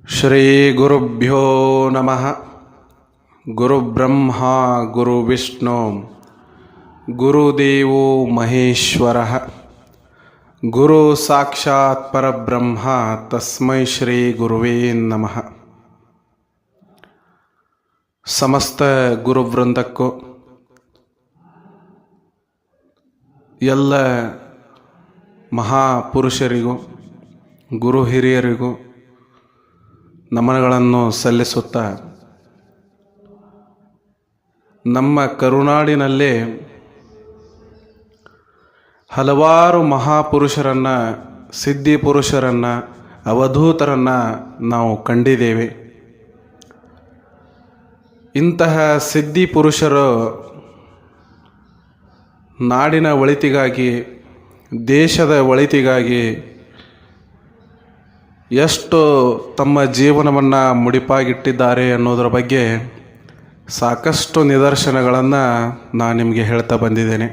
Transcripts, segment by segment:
ಶ್ರೀ ಗುರುಭ್ಯೋ ನಮಃ. ಗುರುಬ್ರಹ್ಮ ಗುರುವಿಷ್ಣು ಗುರುದೇವೋ ಮಹೇಶ್ವರಃ. ಗುರು ಸಾಕ್ಷಾತ್ ಪರಬ್ರಹ್ಮ ತಸ್ಮೈ ಶ್ರೀ ಗುರುವೇ ನಮಃ. ಸಮಸ್ತ ಗುರುವೃಂದಕ್ಕೂ ಎಲ್ಲ ಮಹಾಪುರುಷರಿಗೂ ಗುರು ಹಿರಿಯರಿಗೂ ನಮನಗಳನ್ನು ಸಲ್ಲಿಸುತ್ತಾ, ನಮ್ಮ ಕರುನಾಡಿನಲ್ಲಿ ಹಲವಾರು ಮಹಾಪುರುಷರನ್ನು, ಸಿದ್ಧಿಪುರುಷರನ್ನು, ಅವಧೂತರನ್ನು ನಾವು ಕಂಡಿದ್ದೇವೆ. ಇಂತಹ ಸಿದ್ಧಿಪುರುಷರು ನಾಡಿನ ಒಳಿತಿಗಾಗಿ, ದೇಶದ ಒಳಿತಿಗಾಗಿ ಎಷ್ಟು ತಮ್ಮ ಜೀವನವನ್ನು ಮುಡಿಪಾಗಿಟ್ಟಿದ್ದಾರೆ ಅನ್ನೋದರ ಬಗ್ಗೆ ಸಾಕಷ್ಟು ನಿದರ್ಶನಗಳನ್ನು ನಾನು ನಿಮಗೆ ಹೇಳ್ತಾ ಬಂದಿದ್ದೇನೆ.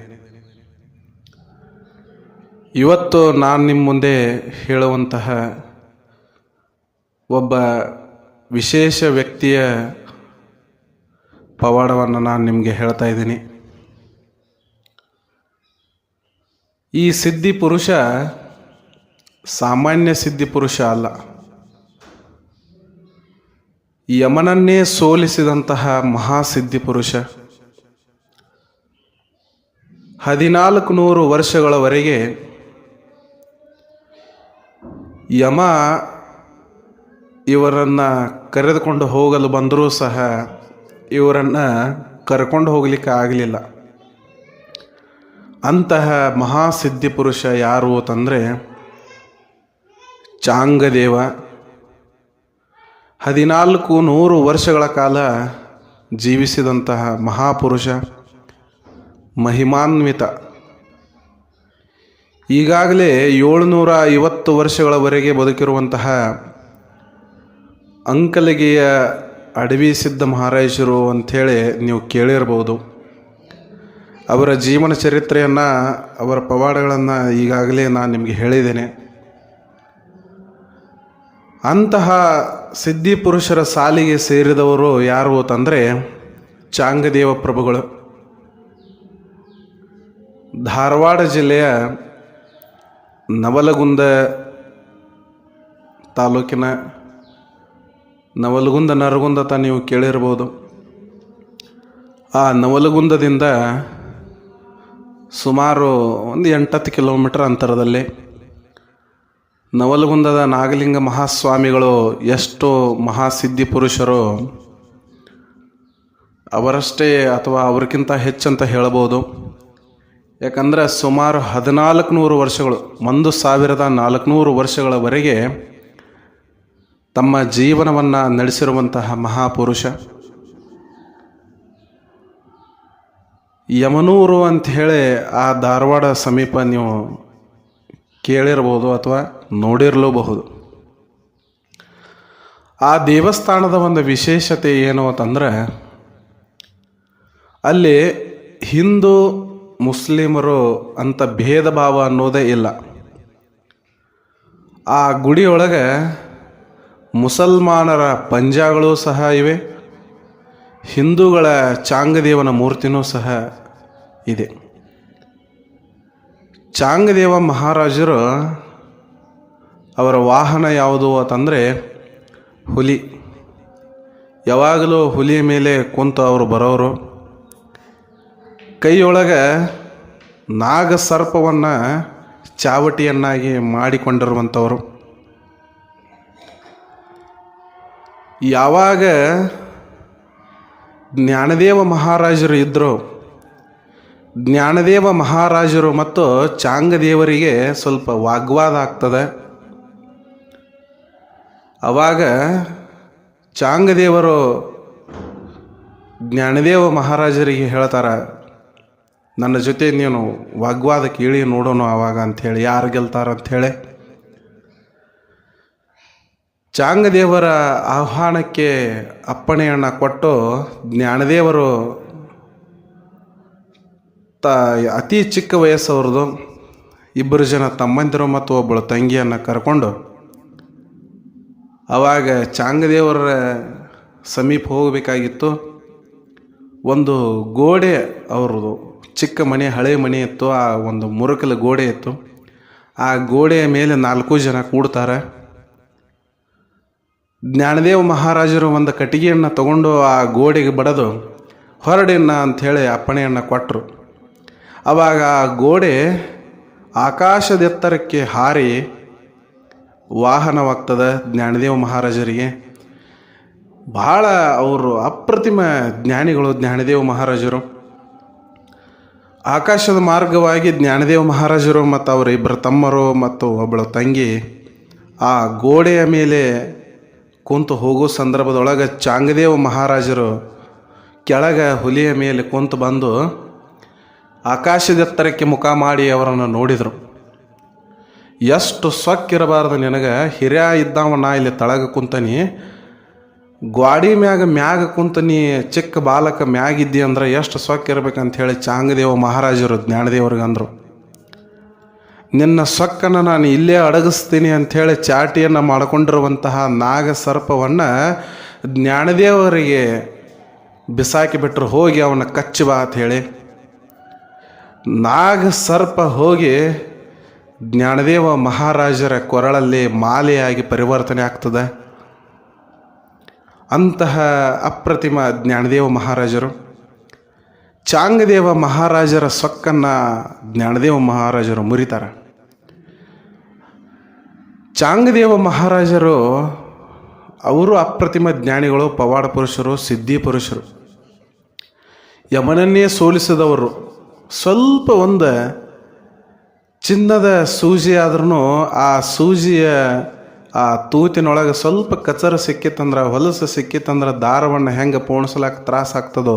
ಇವತ್ತು ನಾನು ನಿಮ್ಮ ಮುಂದೆ ಹೇಳುವಂತಹ ಒಬ್ಬ ವಿಶೇಷ ವ್ಯಕ್ತಿಯ ಪವಾಡವನ್ನು ನಾನು ನಿಮಗೆ ಹೇಳ್ತಾ ಇದ್ದೀನಿ. ಈ ಸಿದ್ಧಿಪುರುಷ ಸಾಮಾನ್ಯ ಸಿದ್ಧಿಪುರುಷ ಅಲ್ಲ. ಯಮನನ್ನೇ ಸೋಲಿಸಿದಂತಹ ಮಹಾಸಿದ್ಧಿಪುರುಷ. 1400 ವರ್ಷಗಳವರೆಗೆ ಯಮ ಇವರನ್ನು ಕರೆದುಕೊಂಡು ಹೋಗಲು ಬಂದರೂ ಸಹ ಇವರನ್ನು ಕರ್ಕೊಂಡು ಹೋಗಲಿಕ್ಕೆ ಆಗಲಿಲ್ಲ. ಅಂತಹ ಮಹಾಸಿದ್ಧಿಪುರುಷ ಯಾರು ಅಂತಂದರೆ ಚಾಂಗದೇವ. 1400 ವರ್ಷಗಳ ಕಾಲ ಜೀವಿಸಿದಂತಹ ಮಹಾಪುರುಷ, ಮಹಿಮಾನ್ವಿತ. ಈಗಾಗಲೇ 750 ವರ್ಷಗಳವರೆಗೆ ಬದುಕಿರುವಂತಹ ಅಂಕಲಗಿಯ ಅಡವಿ ಸಿದ್ಧ ಮಹಾರಾಜರು ಅಂಥೇಳಿ ನೀವು ಕೇಳಿರ್ಬೋದು. ಅವರ ಜೀವನ ಚರಿತ್ರೆಯನ್ನು, ಅವರ ಪವಾಡಗಳನ್ನು ಈಗಾಗಲೇ ನಾನು ನಿಮಗೆ ಹೇಳಿದ್ದೇನೆ. ಅಂತಹ ಸಿದ್ಧಿಪುರುಷರ ಸಾಲಿಗೆ ಸೇರಿದವರು ಯಾರು ಅಂತಂದರೆ ಚಾಂಗದೇವ ಪ್ರಭುಗಳು. ಧಾರವಾಡ ಜಿಲ್ಲೆಯ ನವಲಗುಂದ ತಾಲೂಕಿನ ನವಲಗುಂದ ನರಗುಂದ ಅಂತ ನೀವು ಕೇಳಿರ್ಬೋದು. ಆ ನವಲಗುಂದದಿಂದ ಸುಮಾರು ಒಂದು 8-10 ಕಿಲೋಮೀಟರ್ ಅಂತರದಲ್ಲಿ ನವಲಗುಂದದ ನಾಗಲಿಂಗ ಮಹಾಸ್ವಾಮಿಗಳು ಎಷ್ಟೋ ಮಹಾಸಿದ್ಧಿ ಪುರುಷರು, ಅವರಷ್ಟೇ ಅಥವಾ ಅವರಿಗಿಂತ ಹೆಚ್ಚಂತ ಹೇಳ್ಬೋದು. ಯಾಕಂದರೆ ಸುಮಾರು 1400 ವರ್ಷಗಳು, 1400 ವರ್ಷಗಳವರೆಗೆ ತಮ್ಮ ಜೀವನವನ್ನು ನಡೆಸಿರುವಂತಹ ಮಹಾಪುರುಷ. ಯಮನೂರು ಅಂಥೇಳಿ ಆ ಧಾರವಾಡ ಸಮೀಪ ನೀವು ಕೇಳಿರ್ಬೋದು ಅಥವಾ ನೋಡಿರಲೂಬಹುದು. ಆ ದೇವಸ್ಥಾನದ ಒಂದು ವಿಶೇಷತೆ ಏನು ಅಂತಂದರೆ ಅಲ್ಲಿ ಹಿಂದೂ ಮುಸ್ಲಿಮರು ಅಂತ ಭೇದ ಭಾವ ಅನ್ನೋದೇ ಇಲ್ಲ. ಆ ಗುಡಿಯೊಳಗೆ ಮುಸಲ್ಮಾನರ ಪಂಜಾಗಳು ಸಹ ಇವೆ, ಹಿಂದೂಗಳ ಚಾಂಗದೇವನ ಮೂರ್ತಿನೂ ಸಹ ಇದೆ. ಚಾಂಗದೇವ ಮಹಾರಾಜರು ಅವರ ವಾಹನ ಯಾವುದು ಅಂತಂದರೆ ಹುಲಿ. ಯಾವಾಗಲೂ ಹುಲಿಯ ಮೇಲೆ ಕುಂತು ಅವರು ಬರೋರು. ಕೈಯೊಳಗೆ ನಾಗಸರ್ಪವನ್ನು ಚಾವಟಿಯನ್ನಾಗಿ ಮಾಡಿಕೊಂಡಿರುವಂಥವರು. ಯಾವಾಗ ಜ್ಞಾನದೇವ ಮಹಾರಾಜರು ಇದ್ದರು, ಜ್ಞಾನದೇವ ಮಹಾರಾಜರು ಮತ್ತು ಚಾಂಗದೇವರಿಗೆ ಸ್ವಲ್ಪ ವಾಗ್ವಾದ ಆಗ್ತದೆ. ಆವಾಗ ಚಾಂಗದೇವರು ಜ್ಞಾನದೇವ ಮಹಾರಾಜರಿಗೆ ಹೇಳ್ತಾರೆ, ನನ್ನ ಜೊತೆ ನೀನು ವಾಗ್ವಾದಕ್ಕೆ ಇಳಿ ನೋಡೋಣ ಆವಾಗ ಅಂಥೇಳಿ, ಯಾರು ಗೆಲ್ತಾರ ಅಂಥೇಳಿ. ಚಾಂಗದೇವರ ಆಹ್ವಾನಕ್ಕೆ ಅಪ್ಪಣೆಯನ್ನು ಕೊಟ್ಟು ಜ್ಞಾನದೇವರು ಅತಿ ಚಿಕ್ಕ ವಯಸ್ಸವ್ರದ್ದು 2 ಜನ ತಮ್ಮಂದಿರು ಮತ್ತು ಒಬ್ಬಳು ತಂಗಿಯನ್ನು ಕರ್ಕೊಂಡು ಆವಾಗ ಚಾಂಗದೇವರ ಸಮೀಪ ಹೋಗಬೇಕಾಗಿತ್ತು. ಒಂದು ಗೋಡೆ, ಅವ್ರದ್ದು ಚಿಕ್ಕ ಮನೆ, ಹಳೆ ಮನೆ ಇತ್ತು. ಆ ಒಂದು ಮುರುಕಲ ಗೋಡೆ ಇತ್ತು. ಆ ಗೋಡೆಯ ಮೇಲೆ 4 ಜನ ಕೂಡ್ತಾರೆ. ಜ್ಞಾನದೇವ ಮಹಾರಾಜರು ಒಂದು ಕಟ್ಟಿಗೆಯನ್ನು ತಗೊಂಡು ಆ ಗೋಡೆಗೆ ಬಡಿದು ಹೊರಡಿನ ಅಂಥೇಳಿ ಅಪ್ಪಣೆಯನ್ನು ಕೊಟ್ಟರು. ಆವಾಗ ಆ ಗೋಡೆ ಆಕಾಶದ ಎತ್ತರಕ್ಕೆ ಹಾರಿ ವಾಹನವಾಗ್ತದೆ ಜ್ಞಾನದೇವ ಮಹಾರಾಜರಿಗೆ. ಭಾಳ ಅವರು ಅಪ್ರತಿಮ ಜ್ಞಾನಿಗಳು ಜ್ಞಾನದೇವ ಮಹಾರಾಜರು. ಆಕಾಶದ ಮಾರ್ಗವಾಗಿ ಜ್ಞಾನದೇವ ಮಹಾರಾಜರು ಮತ್ತು ಅವರ ಇಬ್ಬರು ತಮ್ಮರು ಮತ್ತು ಒಬ್ಬಳು ತಂಗಿ ಆ ಗೋಡೆಯ ಮೇಲೆ ಕುಂತು ಹೋಗೋ ಸಂದರ್ಭದೊಳಗೆ ಚಾಂಗದೇವ ಮಹಾರಾಜರು ಕೆಳಗೆ ಹುಲಿಯ ಮೇಲೆ ಕುಂತು ಬಂದು ಆಕಾಶದ ಎತ್ತರಕ್ಕೆ ಮುಖ ಮಾಡಿ ಅವರನ್ನು ನೋಡಿದರು. ಎಷ್ಟು ಸೊಕ್ಕಿರಬಾರ್ದು ನಿನಗೆ, ಹಿರಿಯ ಇದ್ದವ ನಾ ಇಲ್ಲಿ ತಳಗ ಕುಂತನಿ, ಗ್ವಾಡಿ ಮ್ಯಾಗ ಕುಂತನಿ, ಚಿಕ್ಕ ಬಾಲಕ ಮ್ಯಾಗಿದ್ದಿ ಅಂದ್ರೆ ಎಷ್ಟು ಸೊಕ್ಕಿರ್ಬೇಕಂತ ಹೇಳಿ ಚಾಂಗದೇವ ಮಹಾರಾಜರು ಜ್ಞಾನದೇವ್ರಿಗೆ ಅಂದರು. ನಿನ್ನ ಸೊಕ್ಕನ್ನು ನಾನು ಇಲ್ಲೇ ಅಡಗಿಸ್ತೀನಿ ಅಂಥೇಳಿ ಚಾಟಿಯನ್ನು ಮಾಡಿಕೊಂಡಿರುವಂತಹ ನಾಗ ಸರ್ಪವನ್ನು ಜ್ಞಾನದೇವರಿಗೆ ಬಿಸಾಕಿ ಬಿಟ್ಟರು. ಹೋಗಿ ಅವನ ಕಚ್ಚಿ ಬಾ ಅಂತ ಹೇಳಿ ನಾಗ ಸರ್ಪ ಹೋಗಿ ಜ್ಞಾನದೇವ ಮಹಾರಾಜರ ಕೊರಳಲ್ಲಿ ಮಾಲೆಯಾಗಿ ಪರಿವರ್ತನೆ ಆಗ್ತದೆ. ಅಂತಹ ಅಪ್ರತಿಮ ಜ್ಞಾನದೇವ ಮಹಾರಾಜರು. ಚಾಂಗದೇವ ಮಹಾರಾಜರ ಸೊಕ್ಕನ್ನು ಜ್ಞಾನದೇವ ಮಹಾರಾಜರು ಮುರಿತಾರೆ. ಚಾಂಗದೇವ ಮಹಾರಾಜರು ಅವರು ಅಪ್ರತಿಮ ಜ್ಞಾನಿಗಳು, ಪವಾಡ ಪುರುಷರು, ಸಿದ್ಧಿ ಪುರುಷರು. ಯಮನನ್ನೇ ಸೋಲಿಸಿದವರು. ಸ್ವಲ್ಪ ಒಂದು ಚಿನ್ನದ ಸೂಜಿ ಆದ್ರೂ ಆ ಸೂಜಿಯ ಆ ತೂತಿನೊಳಗೆ ಸ್ವಲ್ಪ ಕಚರ ಸಿಕ್ಕಿತ್ತಂದ್ರೆ, ಹೊಲಸು ಸಿಕ್ಕಿತ್ತಂದ್ರೆ ದಾರವನ್ನು ಹೆಂಗೆ ಪೋಣಿಸ್ಲಾಕ ತ್ರಾಸ ಆಗ್ತದೋ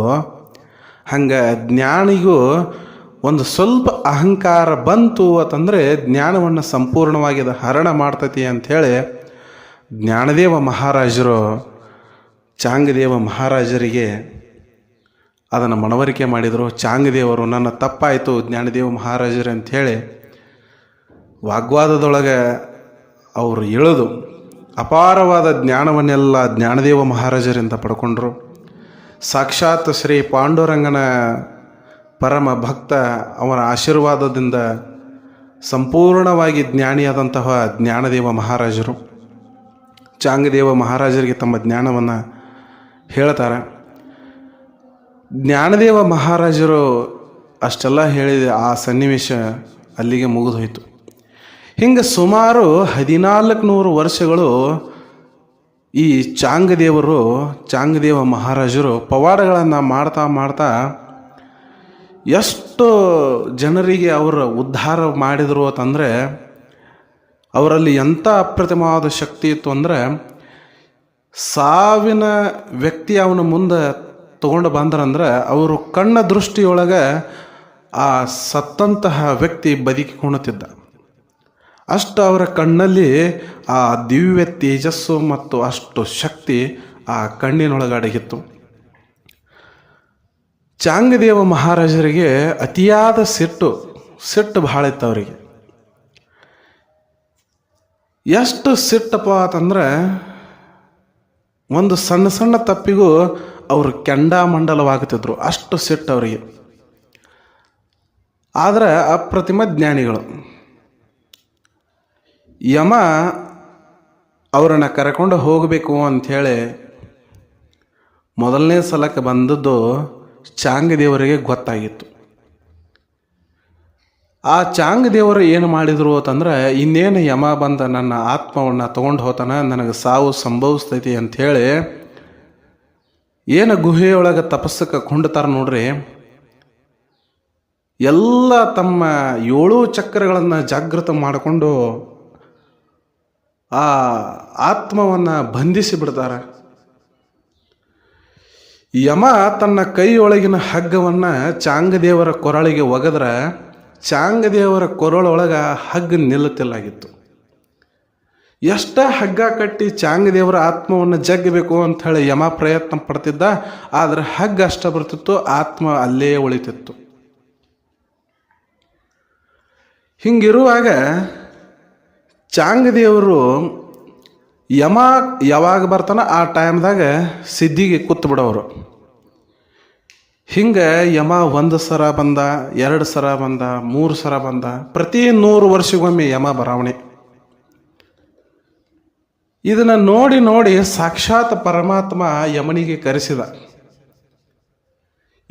ಹಂಗೆ ಜ್ಞಾನಿಗೂ ಒಂದು ಸ್ವಲ್ಪ ಅಹಂಕಾರ ಬಂತು ಅಂತಂದರೆ ಜ್ಞಾನವನ್ನು ಸಂಪೂರ್ಣವಾಗಿ ಅದು ಹರಣ ಮಾಡ್ತೈತಿ ಅಂಥೇಳಿ ಜ್ಞಾನದೇವ ಮಹಾರಾಜರು ಚಾಂಗದೇವ ಮಹಾರಾಜರಿಗೆ ಅದನ್ನು ಮನವರಿಕೆ ಮಾಡಿದರು. ಚಾಂಗದೇವರು ನನ್ನ ತಪ್ಪಾಯಿತು ಜ್ಞಾನದೇವ ಮಹಾರಾಜರೇ ಅಂಥೇಳಿ ವಾಗ್ವಾದದೊಳಗೆ ಅವರು ಇಳಿದು ಅಪಾರವಾದ ಜ್ಞಾನವನ್ನೆಲ್ಲ ಜ್ಞಾನದೇವ ಮಹಾರಾಜರಿಂದ ಪಡ್ಕೊಂಡ್ರು. ಸಾಕ್ಷಾತ್ ಶ್ರೀ ಪಾಂಡುರಂಗನ ಪರಮ ಭಕ್ತ, ಅವರ ಆಶೀರ್ವಾದದಿಂದ ಸಂಪೂರ್ಣವಾಗಿ ಜ್ಞಾನಿಯಾದಂತಹ ಜ್ಞಾನದೇವ ಮಹಾರಾಜರು ಚಾಂಗದೇವ ಮಹಾರಾಜರಿಗೆ ತಮ್ಮ ಜ್ಞಾನವನ್ನು ಹೇಳ್ತಾರೆ. ಜ್ಞಾನದೇವ ಮಹಾರಾಜರು ಅಷ್ಟೆಲ್ಲ ಹೇಳಿದ ಆ ಸನ್ನಿವೇಶ ಅಲ್ಲಿಗೆ ಮುಗಿದು ಹೋಯಿತು. ಹಿಂಗೆ ಸುಮಾರು 1400 ವರ್ಷಗಳು ಈ ಚಾಂಗದೇವ ಮಹಾರಾಜರು ಪವಾಡಗಳನ್ನು ಮಾಡ್ತಾ ಮಾಡ್ತಾ ಎಷ್ಟು ಜನರಿಗೆ ಅವರು ಉದ್ಧಾರ ಮಾಡಿದರು ಅಂತಂದರೆ, ಅವರಲ್ಲಿ ಎಂಥ ಅಪ್ರತಿಮವಾದ ಶಕ್ತಿ ಇತ್ತು ಅಂದರೆ, ಸಾವಿನ ವ್ಯಕ್ತಿ ಅವನ ಮುಂದೆ ತಗೊಂಡು ಬಂದ್ರಂದ್ರೆ ಅವರು ಕಣ್ಣ ದೃಷ್ಟಿಯೊಳಗೆ ಆ ಸತ್ತಂತಹ ವ್ಯಕ್ತಿ ಬದುಕಿ ಕುಣಿತಿದ್ದ. ಅಷ್ಟು ಅವರ ಕಣ್ಣಲ್ಲಿ ಆ ದಿವ್ಯ ತೇಜಸ್ಸು ಮತ್ತು ಅಷ್ಟು ಶಕ್ತಿ ಆ ಕಣ್ಣಿನೊಳಗಡಗಿತ್ತು. ಚಾಂಗದೇವ ಮಹಾರಾಜರಿಗೆ ಅತಿಯಾದ ಸಿಟ್ಟು ಭಾಳ ಇತ್ತು ಅವರಿಗೆ. ಎಷ್ಟು ಸಿಟ್ಟಪ್ಪ ಅಂತಂದ್ರೆ, ಒಂದು ಸಣ್ಣ ಸಣ್ಣ ತಪ್ಪಿಗೂ ಅವರು ಕೆಂಡಾಮಂಡಲವಾಗುತ್ತಿದ್ರು, ಅಷ್ಟು ಸಿಟ್ಟು ಅವರಿಗೆ. ಆದರೆ ಅಪ್ರತಿಮ ಜ್ಞಾನಿಗಳು. ಯಮ ಅವರನ್ನು ಕರ್ಕೊಂಡು ಹೋಗಬೇಕು ಅಂಥೇಳಿ ಮೊದಲನೇ ಸಲಕ್ಕೆ ಬಂದದ್ದು ಚಾಂಗದೇವರಿಗೆ ಗೊತ್ತಾಗಿತ್ತು. ಆ ಚಾಂಗದೇವರು ಏನು ಮಾಡಿದರು ಅಂತಂದ್ರೆ, ಇನ್ನೇನು ಯಮ ಬಂದ ನನ್ನ ಆತ್ಮವನ್ನು ತಗೊಂಡು ಹೋತಾನ, ನನಗೆ ಸಾವು ಸಂಭವಿಸ್ತೈತಿ ಅಂಥೇಳಿ ಏನು ಗುಹೆಯೊಳಗೆ ತಪಸ್ಸಕ್ಕೆ ಕೊಂಡ್ತಾರೆ ನೋಡ್ರಿ, ಎಲ್ಲ ತಮ್ಮ 7 ಚಕ್ರಗಳನ್ನು ಜಾಗೃತ ಮಾಡಿಕೊಂಡು ಆ ಆತ್ಮವನ್ನು ಬಂಧಿಸಿ ಬಿಡ್ತಾರೆ. ಯಮ ತನ್ನ ಕೈಯೊಳಗಿನ ಹಗ್ಗವನ್ನು ಚಾಂಗದೇವರ ಕೊರಳಿಗೆ ಒಗೆದ್ರೆ ಚಾಂಗದೇವರ ಕೊರಳೊಳಗೆ ಹಗ್ಗ ನಿಲ್ಲುತ್ತಿಲ್ಲಾಗಿತ್ತು. ಎಷ್ಟ ಹಗ್ಗ ಕಟ್ಟಿ ಚಾಂಗದೇವರ ಆತ್ಮವನ್ನು ಜಗ್ಗಬೇಕು ಅಂಥೇಳಿ ಯಮ ಪ್ರಯತ್ನ ಪಡ್ತಿದ್ದ, ಆದರೆ ಹಗ್ಗ ಅಷ್ಟ ಬರ್ತಿತ್ತು, ಆತ್ಮ ಅಲ್ಲೇ ಉಳಿತಿತ್ತು. ಹಿಂಗಿರುವಾಗ ಚಾಂಗದೇವರು ಯಮ ಯಾವಾಗ ಬರ್ತಾನ ಆ ಟೈಮ್ದಾಗ ಸಿದ್ಧಿಗೆ ಕೂತ್ ಬಿಡೋರು. ಹಿಂಗೆ ಯಮ 1 ಸಲ ಬಂದ, 2 ಸಲ ಬಂದ, 3 ಸಲ ಬಂದ, ಪ್ರತಿ 100 ವರ್ಷಗೊಮ್ಮೆ ಯಮ ಬರಾವಣೆ. ಇದನ್ನು ನೋಡಿ ನೋಡಿ ಸಾಕ್ಷಾತ್ ಪರಮಾತ್ಮ ಯಮನಿಗೆ ಕರೆಸಿದ.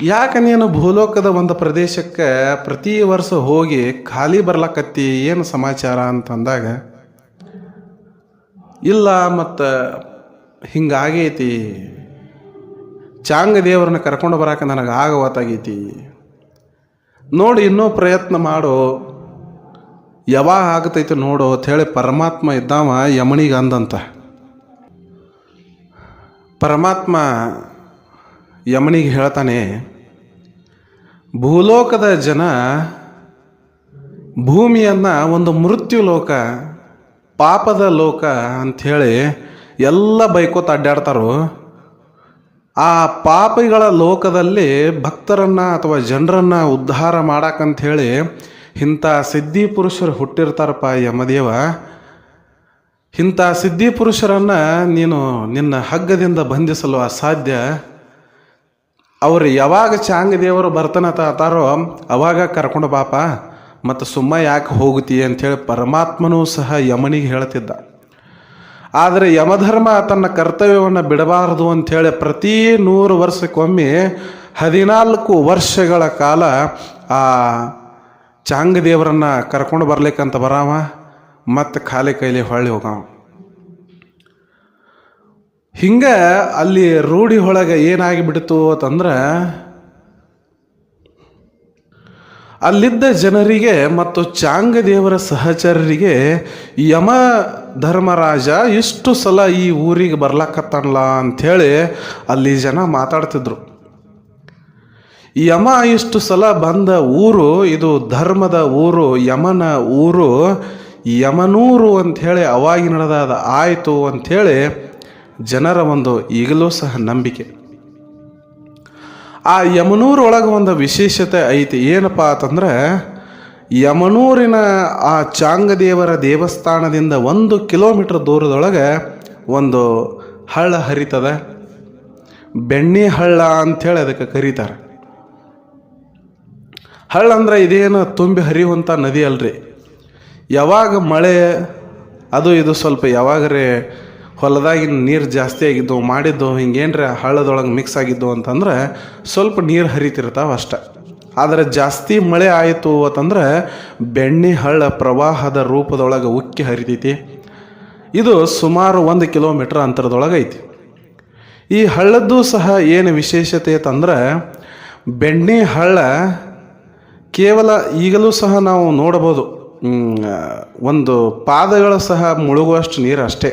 ಯಾಕೆ ನೀನು ಭೂಲೋಕದ ಒಂದು ಪ್ರದೇಶಕ್ಕೆ ಪ್ರತಿ ವರ್ಷ ಹೋಗಿ ಖಾಲಿ ಬರ್ಲಕತ್ತಿ, ಏನು ಸಮಾಚಾರ ಅಂತಂದಾಗ, ಇಲ್ಲ ಮತ್ತು ಹಿಂಗಾಗೈತಿ, ಚಾಂಗ ದೇವ್ರನ್ನ ಕರ್ಕೊಂಡು ಬರಾಕ ನನಗೆ ಆಗವತ್ತಾಗೈತಿ, ನೋಡಿ ಇನ್ನೂ ಪ್ರಯತ್ನ ಮಾಡು, ಯಾವಾಗ ಆಗತೈತಿ ನೋಡು ಅಂಥೇಳಿ ಪರಮಾತ್ಮ ಇದ್ದಾವ ಯಮನಿಗೆ ಅಂದಂತ. ಪರಮಾತ್ಮ ಯಮನಿಗೆ ಹೇಳ್ತಾನೆ, ಭೂಲೋಕದ ಜನ ಭೂಮಿಯನ್ನು ಒಂದು ಮೃತ್ಯು ಲೋಕ, ಪಾಪದ ಲೋಕ ಅಂಥೇಳಿ ಎಲ್ಲ ಬೈಕೋತ ಅಡ್ಡಾಡ್ತಾರೋ, ಆ ಪಾಪಿಗಳ ಲೋಕದಲ್ಲಿ ಭಕ್ತರನ್ನು ಅಥವಾ ಜನರನ್ನು ಉದ್ಧಾರ ಮಾಡಕ್ಕಂಥೇಳಿ ಇಂಥ ಸಿದ್ಧಿ ಪುರುಷರು ಹುಟ್ಟಿರ್ತಾರಪ್ಪ ಯಮದೇವ. ಇಂಥ ಸಿದ್ಧಿ ಪುರುಷರನ್ನು ನೀನು ನಿನ್ನ ಹಗ್ಗದಿಂದ ಬಂಧಿಸಲು ಅಸಾಧ್ಯ. ಅವರು ಯಾವಾಗ ಚಾಂಗದೇವರು ಬರ್ತಾನತಾರೋ ಅವಾಗ ಕರ್ಕೊಂಡು ಬಾಪ, ಮತ್ತು ಸುಮ್ಮ ಯಾಕೆ ಹೋಗುತ್ತಿ ಅಂಥೇಳಿ ಪರಮಾತ್ಮನೂ ಸಹ ಯಮನಿಗೆ ಹೇಳ್ತಿದ್ದ. ಆದರೆ ಯಮಧರ್ಮ ತನ್ನ ಕರ್ತವ್ಯವನ್ನು ಬಿಡಬಾರದು ಅಂಥೇಳಿ ಪ್ರತಿ 100 ವರ್ಷಕ್ಕೊಮ್ಮೆ 14 ವರ್ಷಗಳ ಕಾಲ ಆ ಚಾಂಗದೇವರನ್ನು ಕರ್ಕೊಂಡು ಬರ್ಲಿಕ್ಕಂತ ಬರಾವ, ಮತ್ತು ಖಾಲಿ ಕೈಲಿ ಹೊಳ್ಳಿ ಹೋಗವ. ಹಿಂಗೆ ಅಲ್ಲಿ ರೂಢಿ ಒಳಗೆ ಏನಾಗಿಬಿಡ್ತು ಅಂತಂದ್ರೆ, ಅಲ್ಲಿದ್ದ ಜನರಿಗೆ ಮತ್ತು ಚಾಂಗದೇವರ ಸಹಚರರಿಗೆ ಯಮ ಧರ್ಮರಾಜ ಇಷ್ಟು ಸಲ ಈ ಊರಿಗೆ ಬರ್ಲಾಕತ್ತಲ್ಲ ಅಂಥೇಳಿ ಅಲ್ಲಿ ಜನ ಮಾತಾಡ್ತಿದ್ರು. ಯಮ ಇಷ್ಟು ಸಲ ಬಂದ ಊರು ಇದು ಧರ್ಮದ ಊರು, ಯಮನ ಊರು, ಯಮನೂರು ಅಂಥೇಳಿ ಅವಾಗಿ ನಡೆದಾದ ಆಯಿತು ಅಂಥೇಳಿ ಜನರ ಒಂದು ಈಗಲೂ ಸಹ ನಂಬಿಕೆ. ಆ ಯಮನೂರೊಳಗೆ ಒಂದು ವಿಶೇಷತೆ ಐತಿ. ಏನಪ್ಪ ಅಂತಂದ್ರೆ, ಯಮನೂರಿನ ಆ ಚಾಂಗದೇವರ ದೇವಸ್ಥಾನದಿಂದ 1 ಕಿಲೋಮೀಟರ್ ದೂರದೊಳಗೆ ಒಂದು ಹಳ್ಳ ಹರಿತದೆ. ಬೆಣ್ಣೆ ಹಳ್ಳ ಅಂಥೇಳಿ ಅದಕ್ಕೆ ಕರೀತಾರೆ. ಹಳ್ಳ ಅಂದ್ರೆ ಇದೇನು ತುಂಬಿ ಹರಿಯುವಂಥ ನದಿ ಅಲ್ರಿ. ಯಾವಾಗ ಮಳೆ ಅದು ಇದು ಸ್ವಲ್ಪ ಯಾವಾಗರೇ ಹೊಲದಾಗಿನ ನೀರು ಜಾಸ್ತಿ ಆಗಿದ್ದು ಮಾಡಿದ್ದು ಹಿಂಗೇನ್ರ ಹಳ್ಳದೊಳಗೆ ಮಿಕ್ಸ್ ಆಗಿದ್ದು ಅಂತಂದ್ರೆ ಸ್ವಲ್ಪ ನೀರು ಹರಿತಿರ್ತಾವೆ ಅಷ್ಟೆ. ಆದರೆ ಜಾಸ್ತಿ ಮಳೆ ಆಯಿತು ಅಂತಂದ್ರೆ ಬೆಣ್ಣೆ ಹಳ್ಳ ಪ್ರವಾಹದ ರೂಪದೊಳಗೆ ಉಕ್ಕಿ ಹರಿತೈತಿ. ಇದು ಸುಮಾರು 1 ಕಿಲೋಮೀಟರ್ ಅಂತರದೊಳಗೆ ಐತಿ. ಈ ಹಳ್ಳದ್ದು ಸಹ ಏನು ವಿಶೇಷತೆ ಅಂತಂದ್ರೆ, ಬೆಣ್ಣೆ ಹಳ್ಳ ಕೇವಲ ಈಗಲೂ ಸಹ ನಾವು ನೋಡಬಹುದು, ಒಂದು ಪಾದಗಳು ಸಹ ಮುಳುಗುವಷ್ಟು ನೀರು ಅಷ್ಟೇ.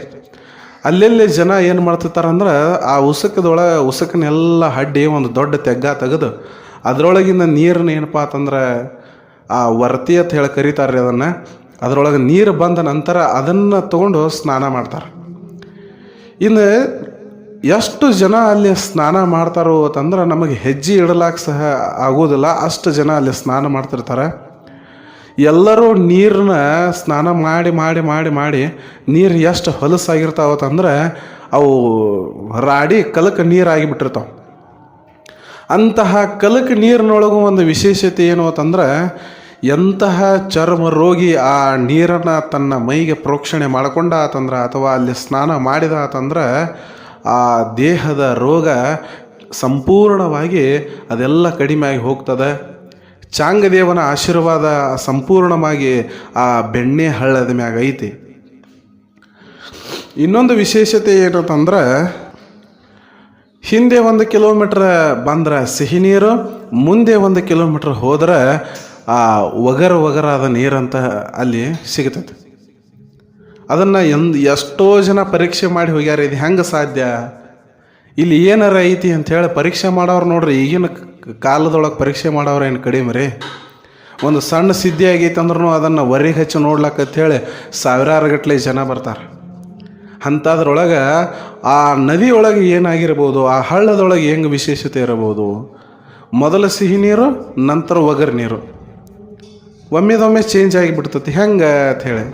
ಅಲ್ಲೆಲ್ಲಿ ಜನ ಏನು ಮಾಡ್ತಿರ್ತಾರಂದ್ರೆ, ಆ ಉಸುಕನ್ನೆಲ್ಲ ಹಡ್ಡಿ ಒಂದು ದೊಡ್ಡ ತೆಗ್ಗ ತೆಗೆದು ಅದರೊಳಗಿಂದ ನೀರನ್ನ ಏನಪ್ಪ ಅಂತಂದ್ರೆ ಆ ವರ್ತಿ ಅಂತ ಹೇಳಿ ಕರೀತಾರೆ ಅದನ್ನು. ಅದರೊಳಗೆ ನೀರು ಬಂದ ನಂತರ ಅದನ್ನು ತಗೊಂಡು ಸ್ನಾನ ಮಾಡ್ತಾರೆ. ಇನ್ನು ಎಷ್ಟು ಜನ ಅಲ್ಲಿ ಸ್ನಾನ ಮಾಡ್ತಾರೋ ಅಂತಂದ್ರೆ ನಮಗೆ ಹೆಜ್ಜೆ ಇಡಲಾಕ ಸಹ ಆಗೋದಿಲ್ಲ, ಅಷ್ಟು ಜನ ಅಲ್ಲಿ ಸ್ನಾನ ಮಾಡ್ತಿರ್ತಾರೆ. ಎಲ್ಲರೂ ನೀರನ್ನ ಸ್ನಾನ ಮಾಡಿ ಮಾಡಿ ಮಾಡಿ ಮಾಡಿ ನೀರು ಎಷ್ಟು ಹೊಲಸಾಗಿರ್ತಾವತ್ತಂದ್ರೆ ಅವು ರಾಡಿ ಕಲಕ ನೀರಾಗಿಬಿಟ್ಟಿರ್ತಾವೆ. ಅಂತಹ ಕಲಕ ನೀರಿನೊಳಗೂ ಒಂದು ವಿಶೇಷತೆ ಏನು ಅಂತಂದ್ರೆ, ಎಂತಹ ಚರ್ಮ ರೋಗಿ ಆ ನೀರನ್ನು ತನ್ನ ಮೈಗೆ ಪ್ರೋಕ್ಷಣೆ ಮಾಡಿಕೊಂಡ ಆತಂದ್ರೆ ಅಥವಾ ಅಲ್ಲಿ ಸ್ನಾನ ಮಾಡಿದ ಆತಂದ್ರೆ ಆ ದೇಹದ ರೋಗ ಸಂಪೂರ್ಣವಾಗಿ ಅದೆಲ್ಲ ಕಡಿಮೆ ಆಗಿ ಹೋಗ್ತದೆ. ಚಾಂಗದೇವನ ಆಶೀರ್ವಾದ ಸಂಪೂರ್ಣವಾಗಿ ಆ ಬೆಣ್ಣೆ ಹಳ್ಳದ ಮ್ಯಾಗ ಐತಿ. ಇನ್ನೊಂದು ವಿಶೇಷತೆ ಏನಂತಂದ್ರೆ, ಹಿಂದೆ 1 ಕಿಲೋಮೀಟ್ರ್ ಬಂದ್ರೆ ಸಿಹಿ ನೀರು, ಮುಂದೆ 1 ಕಿಲೋಮೀಟ್ರ್ ಹೋದ್ರೆ ಆ ಒಗರಾದ ನೀರಂತ ಅಲ್ಲಿ ಸಿಗ್ತೈತೆ. ಅದನ್ನು ಎಷ್ಟೋ ಜನ ಪರೀಕ್ಷೆ ಮಾಡಿ ಹೋಗ್ಯಾರ, ಇದು ಹೆಂಗೆ ಸಾಧ್ಯ, ಇಲ್ಲಿ ಏನಾರ ಐತಿ ಅಂಥೇಳಿ ಪರೀಕ್ಷೆ ಮಾಡೋರು ನೋಡ್ರಿ. ಈಗಿನ ಕಾಲದೊಳಗೆ ಪರೀಕ್ಷೆ ಮಾಡೋರು ಏನು ಕಡಿಮೆ ರೀ. ಒಂದು ಸಣ್ಣ ಸಿದ್ಧಿ ಆಗೈತೆ ಅಂದ್ರೂ ಅದನ್ನು ಹೊರಗೆ ಹಚ್ಚಿ ನೋಡ್ಲಕ್ಕಂಥೇಳಿ ಸಾವಿರಾರು ಗಟ್ಟಲೆ ಜನ ಬರ್ತಾರೆ. ಅಂಥದ್ರೊಳಗೆ ಆ ನದಿಯೊಳಗೆ ಏನಾಗಿರ್ಬೋದು, ಆ ಹಳ್ಳದೊಳಗೆ ಹೆಂಗೆ ವಿಶೇಷತೆ ಇರಬಹುದು, ಮೊದಲು ಸಿಹಿ ನೀರು ನಂತರ ಒಗರು ನೀರು ಒಮ್ಮೆದೊಮ್ಮೆ ಚೇಂಜ್ ಆಗಿಬಿಡ್ತೈತಿ. ಹೆಂಗೆ ಅಂಥೇಳಿ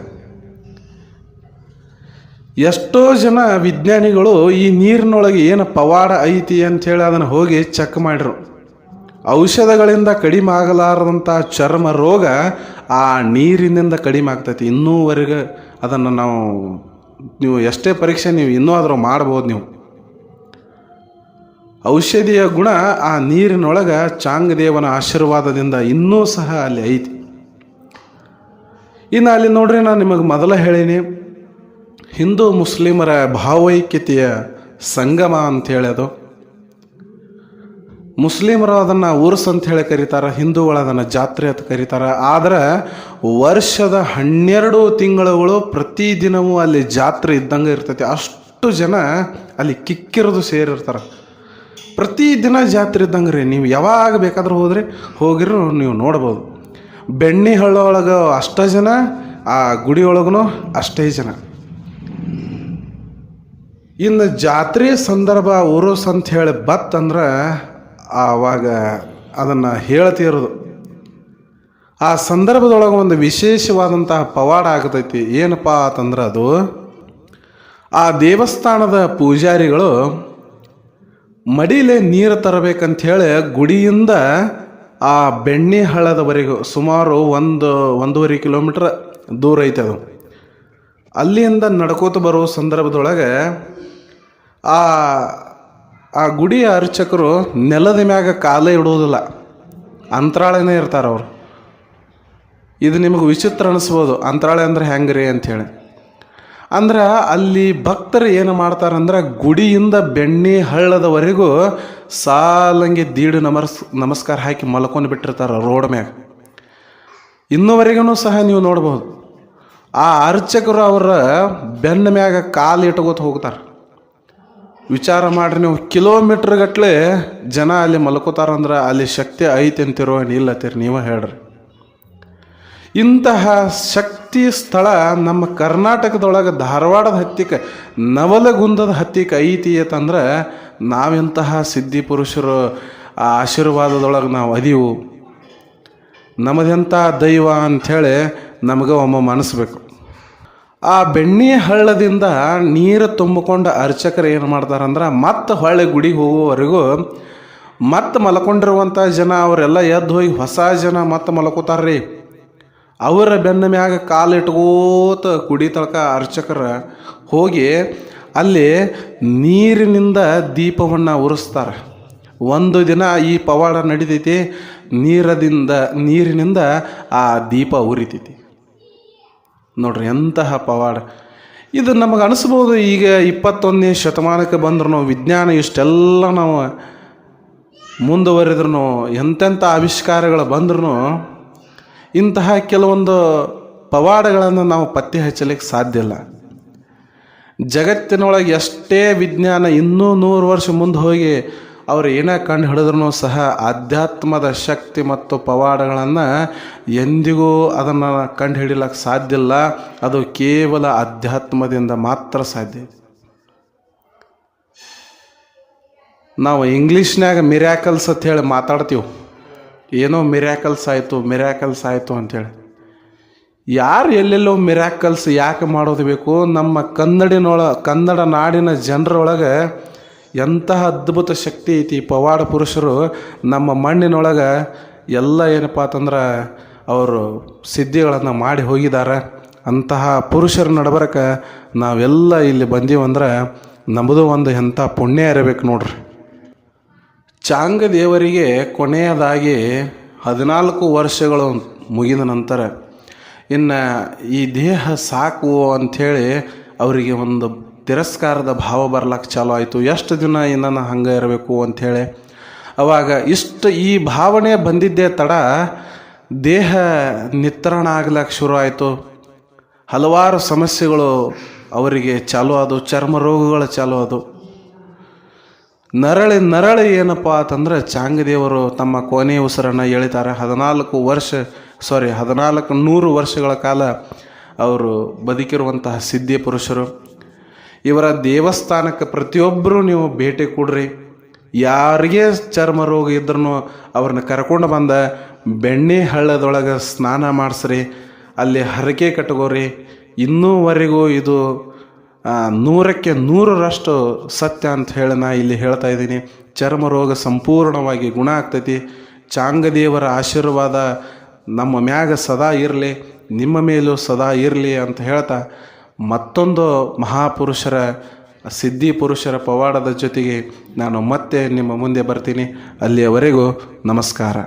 ಎಷ್ಟೋ ಜನ ವಿಜ್ಞಾನಿಗಳು ಈ ನೀರಿನೊಳಗೆ ಏನು ಪವಾಡ ಐತಿ ಅಂಥೇಳಿ ಅದನ್ನು ಹೋಗಿ ಚೆಕ್ ಮಾಡಿರು. ಔಷಧಗಳಿಂದ ಕಡಿಮೆ ಆಗಲಾರದಂಥ ಚರ್ಮ ರೋಗ ಆ ನೀರಿನಿಂದ ಕಡಿಮೆ ಆಗ್ತೈತಿ. ಇನ್ನೂವರೆಗೆ ಅದನ್ನು ನೀವು ಎಷ್ಟೇ ಪರೀಕ್ಷೆ ನೀವು ಇನ್ನೂ ಆದರೂ ಮಾಡ್ಬೋದು. ನೀವು ಔಷಧಿಯ ಗುಣ ಆ ನೀರಿನೊಳಗೆ ಚಾಂಗದೇವನ ಆಶೀರ್ವಾದದಿಂದ ಇನ್ನೂ ಸಹ ಅಲ್ಲಿ ಐತಿ. ಇನ್ನು ಅಲ್ಲಿ ನೋಡ್ರಿ, ನಾನು ನಿಮಗೆ ಮೊದಲ ಹೇಳೀನಿ, ಹಿಂದೂ ಮುಸ್ಲಿಮರ ಭಾವೈಕ್ಯತೆಯ ಸಂಗಮ ಅಂಥೇಳಿ ಅದು. ಮುಸ್ಲಿಮರು ಅದನ್ನು ಉರ್ಸ್ ಅಂಥೇಳಿ ಕರೀತಾರೆ, ಹಿಂದೂಗಳು ಅದನ್ನು ಜಾತ್ರೆ ಅಂತ ಕರೀತಾರೆ. ಆದರೆ ವರ್ಷದ 12 ತಿಂಗಳುಗಳು ಪ್ರತಿದಿನವೂ ಅಲ್ಲಿ ಜಾತ್ರೆ ಇದ್ದಂಗೆ ಇರ್ತೈತಿ. ಅಷ್ಟು ಜನ ಅಲ್ಲಿ ಕಿಕ್ಕಿರಿದು ಸೇರಿರ್ತಾರೆ. ಪ್ರತಿದಿನ ಜಾತ್ರೆ ಇದ್ದಂಗೆ ರೀ. ನೀವು ಯಾವಾಗ ಬೇಕಾದ್ರೂ ಹೋಗಿರೋ ನೀವು ನೋಡ್ಬೋದು. ಬೆಣ್ಣೆ ಹಳ್ಳೊಳಗೆ ಅಷ್ಟೇ ಜನ, ಆ ಗುಡಿಯೊಳಗೂ ಅಷ್ಟೇ ಜನ. ಇನ್ನು ಜಾತ್ರೆ ಸಂದರ್ಭ ಉರುಸ್ ಅಂತ ಹೇಳಿ ಬತ್ತಂದ್ರೆ ಆವಾಗ ಅದನ್ನು ಹೇಳ್ತಿರೋದು. ಆ ಸಂದರ್ಭದೊಳಗೆ ಒಂದು ವಿಶೇಷವಾದಂತಹ ಪವಾಡ ಆಗ್ತೈತಿ. ಏನಪ್ಪ ಅಂತಂದ್ರೆ ಅದು ಆ ದೇವಸ್ಥಾನದ ಪೂಜಾರಿಗಳು ಮಡಿಲೇ ನೀರು ತರಬೇಕಂಥೇಳಿ ಗುಡಿಯಿಂದ ಆ ಬೆಣ್ಣೆ ಹಳ್ಳದವರೆಗೂ ಸುಮಾರು 1.5 ಕಿಲೋಮೀಟ್ರ್ ದೂರ ಐತೆ ಅದು. ಅಲ್ಲಿಂದ ನಡ್ಕೋತ ಬರೋ ಸಂದರ್ಭದೊಳಗೆ ಆ ಗುಡಿಯ ಅರ್ಚಕರು ನೆಲದ ಮ್ಯಾಗ ಕಾಲೇ ಇಡೋದಿಲ್ಲ, ಅಂತರಾಳನೇ ಇರ್ತಾರೆ ಅವರು. ಇದು ನಿಮಗೆ ವಿಚಿತ್ರ ಅನಿಸ್ಬೋದು, ಅಂತರಾಳೆ ಅಂದ್ರೆ ಹೆಂಗೆ ರೀ ಅಂಥೇಳಿ. ಅಂದ್ರೆ ಅಲ್ಲಿ ಭಕ್ತರು ಏನು ಮಾಡ್ತಾರಂದ್ರೆ ಗುಡಿಯಿಂದ ಬೆಣ್ಣೆ ಹಳ್ಳದವರೆಗೂ ಸಾಲಂಗೆ ದೀಡು ನಮಸ್ಕಾರ ಹಾಕಿ ಮಲ್ಕೊಂಡು ಬಿಟ್ಟಿರ್ತಾರೆ ರೋಡ್ ಮ್ಯಾಗ. ಇನ್ನೂವರೆಗೂ ಸಹ ನೀವು ನೋಡ್ಬೋದು. ಆ ಅರ್ಚಕರು ಅವರ ಬೆನ್ನ ಮ್ಯಾಗ ಕಾಲು ಇಟ್ಕೋತ ಹೋಗ್ತಾರೆ. ವಿಚಾರ ಮಾಡ್ರಿ ನೀವು, ಕಿಲೋಮೀಟ್ರ್ ಗಟ್ಟಲೆ ಜನ ಅಲ್ಲಿ ಮಲ್ಕೋತಾರಂದ್ರೆ ಅಲ್ಲಿ ಶಕ್ತಿ ಐತೆ ಅಂತಿರೋ ಇಲ್ಲತ್ತೀರಿ ನೀವೇ ಹೇಳ್ರಿ. ಇಂತಹ ಶಕ್ತಿ ಸ್ಥಳ ನಮ್ಮ ಕರ್ನಾಟಕದೊಳಗೆ ಧಾರವಾಡದ ಹತ್ತಿಕ ನವಲಗುಂದದ ಹತ್ತಿಕ ಐತಿ ಅಂತಂದ್ರೆ ನಾವೆಂತಹ ಸಿದ್ಧಿ ಪುರುಷರು ಆ ಆಶೀರ್ವಾದದೊಳಗೆ ನಾವು ಅದೀವು. ನಮ್ಮದೆಂಥ ದೈವ ಅಂಥೇಳಿ ನಮಗೆ ಒಮ್ಮೆ ಮನಸ್ಬೇಕು. ಆ ಬೆಣ್ಣೆ ಹಳ್ಳದಿಂದ ನೀರು ತುಂಬಿಕೊಂಡು ಅರ್ಚಕರು ಏನು ಮಾಡ್ತಾರಂದ್ರೆ ಮತ್ತೆ ಹೊಳ್ಳಿ ಗುಡಿಗೆ ಹೋಗುವವರೆಗೂ ಮತ್ತೆ ಮಲ್ಕೊಂಡಿರುವಂಥ ಜನ ಅವರೆಲ್ಲ ಎದ್ದು ಹೋಗಿ ಹೊಸ ಜನ ಮತ್ತೆ ಮಲ್ಕೋತಾರ್ರಿ. ಅವರ ಬೆನ್ನ ಮ್ಯಾಗ ಕಾಲಿಟ್ಕೋತ ಗುಡಿ ತಳಕ ಅರ್ಚಕರ ಹೋಗಿ ಅಲ್ಲಿ ನೀರಿನಿಂದ ದೀಪವನ್ನು ಉರಿಸ್ತಾರೆ. ಒಂದು ದಿನ ಈ ಪವಾಡ ನಡೀತೈತಿ. ನೀರಿನಿಂದ ಆ ದೀಪ ಉರಿತೈತಿ. ನೋಡ್ರಿ ಎಂತಹ ಪವಾಡ ಇದು. ನಮಗೆ ಅನಿಸ್ಬೋದು ಈಗ 21ನೇ ಶತಮಾನಕ್ಕೆ ಬಂದ್ರೂ ವಿಜ್ಞಾನ ಇಷ್ಟೆಲ್ಲ ನಾವು ಮುಂದುವರೆದ್ರೂ ಎಂತೆಂಥ ಆವಿಷ್ಕಾರಗಳು ಬಂದ್ರೂ ಇಂತಹ ಕೆಲವೊಂದು ಪವಾಡಗಳನ್ನು ನಾವು ಪತ್ತೆ ಹಚ್ಚಲಿಕ್ಕೆ ಸಾಧ್ಯ ಇಲ್ಲ. ಜಗತ್ತಿನೊಳಗೆ ಎಷ್ಟೇ ವಿಜ್ಞಾನ ಇನ್ನೂ 100 ವರ್ಷ ಮುಂದೆ ಹೋಗಿ ಅವರು ಏನೇ ಕಂಡು ಹಿಡಿದ್ರೂ ಸಹ ಆಧ್ಯಾತ್ಮದ ಶಕ್ತಿ ಮತ್ತು ಪವಾಡಗಳನ್ನು ಎಂದಿಗೂ ಅದನ್ನು ಕಂಡು ಹಿಡಿಯಲಿಕ್ಕೆ ಸಾಧ್ಯ ಇಲ್ಲ. ಅದು ಕೇವಲ ಆಧ್ಯಾತ್ಮದಿಂದ ಮಾತ್ರ ಸಾಧ್ಯ ಇದೆ. ನಾವು ಇಂಗ್ಲೀಷ್ನಾಗ ಮಿರಾಕಲ್ಸ್ ಅಂತ ಹೇಳಿ ಮಾತಾಡ್ತೀವಿ. ಏನೋ ಮಿರಾಕಲ್ಸ್ ಆಯಿತು ಅಂಥೇಳಿ. ಯಾರು ಎಲ್ಲೆಲ್ಲೋ ಮಿರಾಕಲ್ಸ್ ಯಾಕೆ ಮಾಡೋದು ಬೇಕು? ನಮ್ಮ ಕನ್ನಡ ನಾಡಿನ ಜನರೊಳಗೆ ಎಂತಹ ಅದ್ಭುತ ಶಕ್ತಿ ಐತಿ. ಪವಾಡ ಪುರುಷರು ನಮ್ಮ ಮಣ್ಣಿನೊಳಗೆ ಎಲ್ಲ ಏನಪ್ಪ ಅಂತಂದ್ರೆ ಅವರು ಸಿದ್ಧಿಗಳನ್ನು ಮಾಡಿ ಹೋಗಿದ್ದಾರೆ. ಅಂತಹ ಪುರುಷರ ನಡಬರಕ ನಾವೆಲ್ಲ ಇಲ್ಲಿ ಬಂದೀವಂದ್ರೆ ನಮ್ಮದು ಒಂದು ಎಂಥ ಪುಣ್ಯ ಇರಬೇಕು ನೋಡ್ರಿ. ಚಾಂಗದೇವರಿಗೆ ಕೊನೆಯದಾಗಿ 14 ವರ್ಷಗಳು ಮುಗಿದ ನಂತರ ಇನ್ನು ಈ ದೇಹ ಸಾಕು ಅಂಥೇಳಿ ಅವರಿಗೆ ಒಂದು ತಿರಸ್ಕಾರದ ಭಾವ ಬರ್ಲಿಕ್ಕೆ ಚಾಲು ಆಯಿತು. ಎಷ್ಟು ದಿನ ಇನ್ನು ಹಂಗೆ ಇರಬೇಕು ಅಂಥೇಳಿ. ಅವಾಗ ಈ ಭಾವನೆ ಬಂದಿದ್ದೇ ತಡ ದೇಹ ನಿತ್ರಣ ಆಗ್ಲಿಕ್ಕೆ ಶುರು ಆಯಿತು. ಹಲವಾರು ಸಮಸ್ಯೆಗಳು ಅವರಿಗೆ ಚಾಲು ಆದವು. ಚರ್ಮ ರೋಗಗಳು ಚಾಲು ಆದವು. ನರಳಿ ಏನಪ್ಪ ಅಂತಂದ್ರೆ ಚಾಂಗದೇವರು ತಮ್ಮ ಕೊನೆಯ ಉಸಿರನ್ನು ಎಳಿತಾರೆ. 1400 ವರ್ಷಗಳ ಕಾಲ ಅವರು ಬದುಕಿರುವಂತಹ ಸಿದ್ಧಿ ಪುರುಷರು. ಇವರ ದೇವಸ್ಥಾನಕ್ಕೆ ಪ್ರತಿಯೊಬ್ಬರೂ ನೀವು ಭೇಟಿ ಕೊಡ್ರಿ. ಯಾರಿಗೆ ಚರ್ಮ ರೋಗ ಇದ್ರೂ ಅವ್ರನ್ನ ಕರ್ಕೊಂಡು ಬಂದ ಬೆಣ್ಣೆ ಹಳ್ಳದೊಳಗೆ ಸ್ನಾನ ಮಾಡಿಸ್ರಿ, ಅಲ್ಲಿ ಹರಕೆ ಕಟ್ಕೋರಿ. ಇನ್ನೂವರೆಗೂ ಇದು 100% ಸತ್ಯ ಅಂತ ಹೇಳಿ ನಾ ಇಲ್ಲಿ ಹೇಳ್ತಾ ಇದ್ದೀನಿ. ಚರ್ಮ ರೋಗ ಸಂಪೂರ್ಣವಾಗಿ ಗುಣ ಆಗ್ತೈತಿ. ಚಾಂಗದೇವರ ಆಶೀರ್ವಾದ ನಮ್ಮ ಮ್ಯಾಗ ಸದಾ ಇರಲಿ, ನಿಮ್ಮ ಮೇಲೂ ಸದಾ ಇರಲಿ ಅಂತ ಹೇಳ್ತಾ ಮತ್ತೊಂದು ಮಹಾಪುರುಷರ ಸಿದ್ಧಿ ಪುರುಷರ ಪವಾಡದ ಜೊತೆಗೆ ನಾನು ಮತ್ತೆ ನಿಮ್ಮ ಮುಂದೆ ಬರ್ತೀನಿ. ಅಲ್ಲಿಯವರೆಗೂ ನಮಸ್ಕಾರ.